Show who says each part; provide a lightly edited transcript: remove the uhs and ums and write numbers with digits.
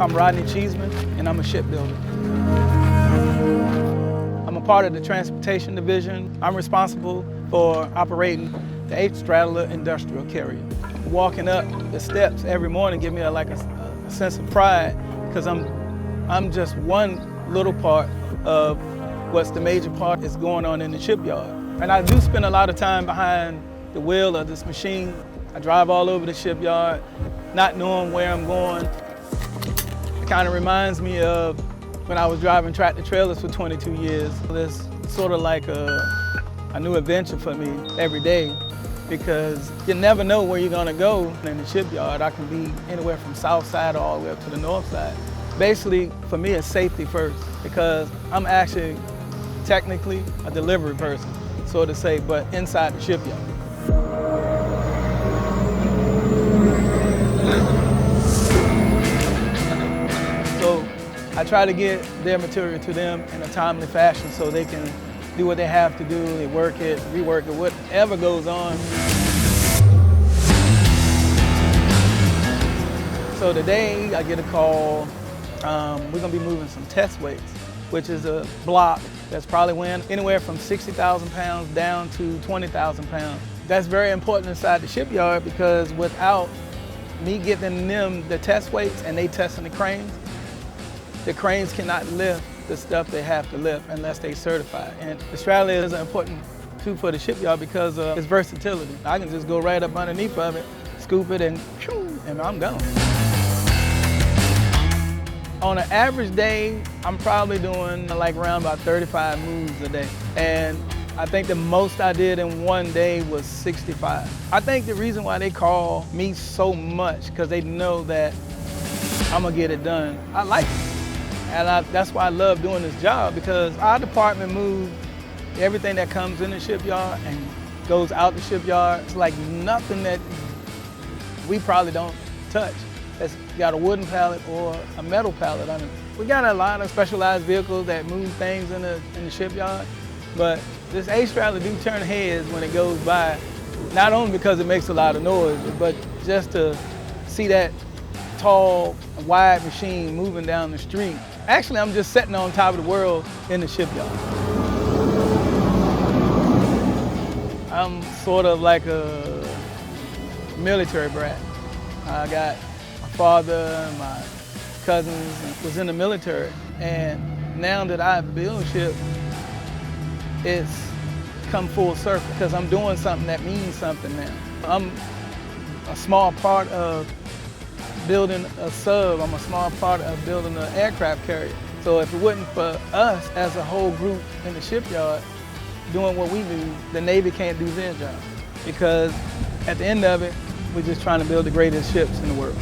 Speaker 1: I'm Rodney Cheeseman, and I'm a shipbuilder. I'm a part of the transportation division. I'm responsible for operating the 8 straddler industrial carrier. Walking up the steps every morning give me a sense of pride, because I'm just one little part of what's the major part is going on in the shipyard. And I do spend a lot of time behind the wheel of this machine. I drive all over the shipyard, not knowing where I'm going. It kind of reminds me of when I was driving tractor trailers for 22 years. It's sort of like a new adventure for me every day, because you never know where you're gonna go in the shipyard. I can be anywhere from south side all the way up to the north side. Basically, for me, it's safety first, because I'm actually technically a delivery person, so to say, but inside the shipyard. So I try to get their material to them in a timely fashion so they can do what they have to do. They work it, rework it, whatever goes on. So today I get a call. We're gonna be moving some test weights, which is a block that's probably weighing anywhere from 60,000 pounds down to 20,000 pounds. That's very important inside the shipyard, because without me getting them the test weights and they testing the cranes cannot lift the stuff they have to lift unless they certified. And the straddler is an important tool for the shipyard because of its versatility. I can just go right up underneath of it, scoop it, and I'm gone. On an average day, I'm probably doing like around about 35 moves a day. And I think the most I did in one day was 65. I think the reason why they call me so much, because they know that I'm gonna get it done. I like it. And that's why I love doing this job, because our department moves everything that comes in the shipyard and goes out the shipyard. It's like nothing that we probably don't touch. It's got a wooden pallet or a metal pallet on it. We got a lot of specialized vehicles that move things in the shipyard, but this 8 straddler do turn heads when it goes by, not only because it makes a lot of noise, but just to see that tall, wide machine moving down the street. Actually, I'm just sitting on top of the world in the shipyard. I'm sort of like a military brat. I got my father and my cousins was in the military, and now that I build ship, it's come full circle, because I'm doing something that means something now. I'm a small part of building a sub. I'm a small part of building an aircraft carrier. So if it wasn't for us as a whole group in the shipyard doing what we do, the Navy can't do their job. Because at the end of it, we're just trying to build the greatest ships in the world.